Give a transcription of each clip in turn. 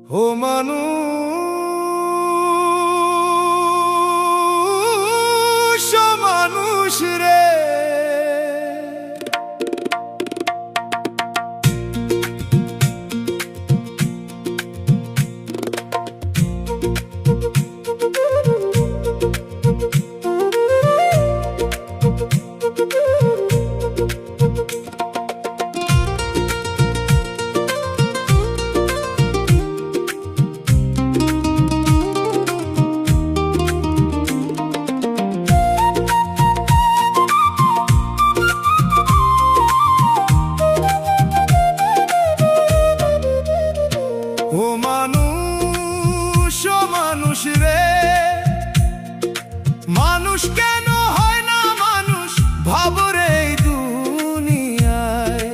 ও মানুষ ও মানুষ রে, ও মানুষ ও মানুষ রে, মানুষ কেন হয় না মানুষ ভাবো রে এই দুনিয়ায়।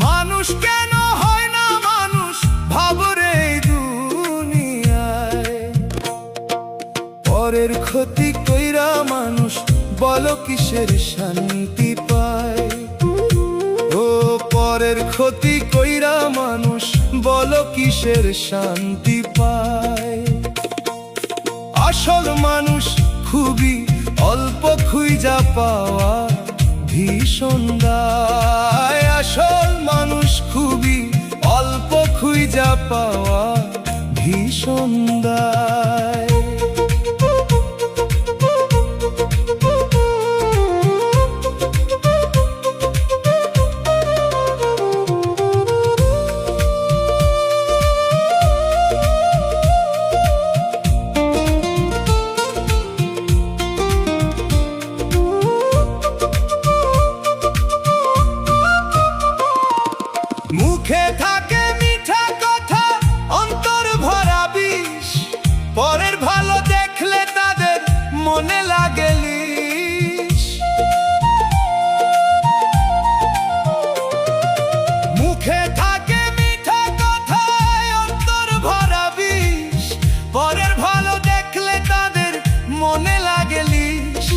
মানুষ কেন হয় না মানুষ ভাবো রে এই দুনিয়ায়। পরের ক্ষতি কইরা মানুষ বলো কিসের শান্তি পায়। ও পরের ক্ষতি কইরা মানুষ বলো কিসের শান্তি পায়। আসল মানুষ খুবই অল্প খুঁজা পাওয়া ভীষণ দায়। আসল মানুষ খুবই অল্প খুঁজা পাওয়া ভীষণ দায়। মুখে থাকে মিঠা কথা, অন্তর ভরা বিষ। পরের ভালো দেখলে তাদের মনে লাগে লিশ। মুখে থাকে মিঠা কথা, অন্তর ভরা বিষ। পরের ভালো দেখলে তাদের মনে লাগে লিশ।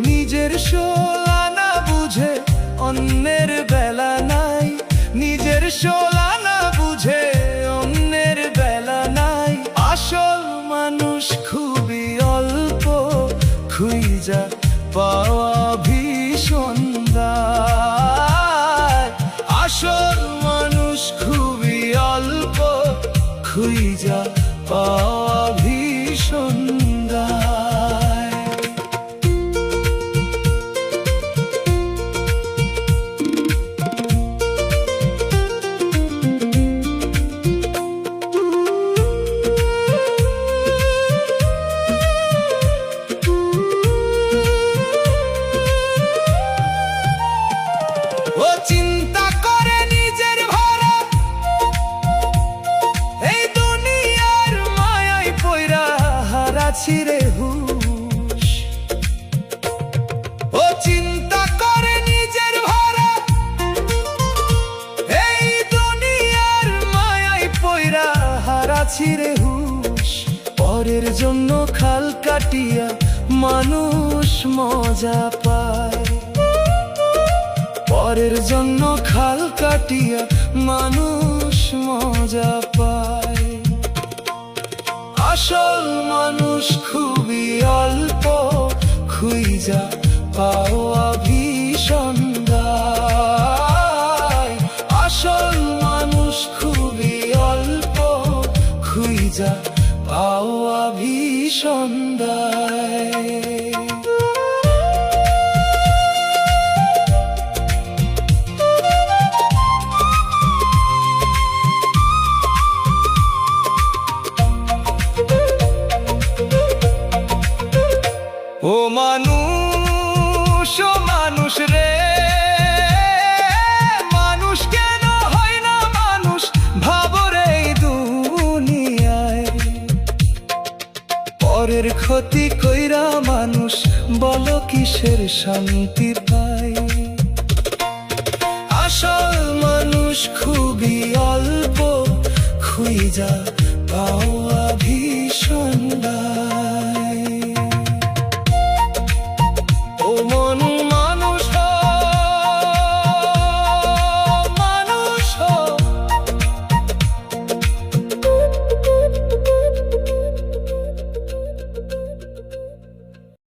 নিজের শোলা না বুঝে অন্যের বেলা নাই। নিজের শোলা না বুঝে অন্যের বেলা নাই। আসল মানুষ খুবই অল্প খুঁজা পাওয়া ভীষণ দায়। আসল মানুষ খুবই অল্প খুঁজা পাওয়া ভীষণ দায়। ও চিন্তা করে নিজের ভরা এই দুনিয়ার মায়ায় পয়রা হারাছি রে হুশ। ও চিন্তা করে নিজের ভরা এই দুনিয়ার মায়ায় পয়রা হারাছি রে হুশ। পরের জন্য খাল কাটিয়া মানুষ মজা পায়। পরের জন্য খাল কাটিয়া মানুষ মজা পায়। আসল মানুষ খুবই অল্প খুঁজা পাওয়া ভীষণ দায়। আসল মানুষ খুবই অল্প খুঁজা পাওয়া ভীষণ দায়। ও মানুষ ও মানুষ রে, মানুষ কেন হয় না মানুষ ভাবো রে এই দুনিয়ায়। পরের ক্ষতি কইরা মানুষ বলো কিসের শান্তি পায়। আসল মানুষ খুবই অল্প খুঁজা পাওয়া ভীষণ দায়।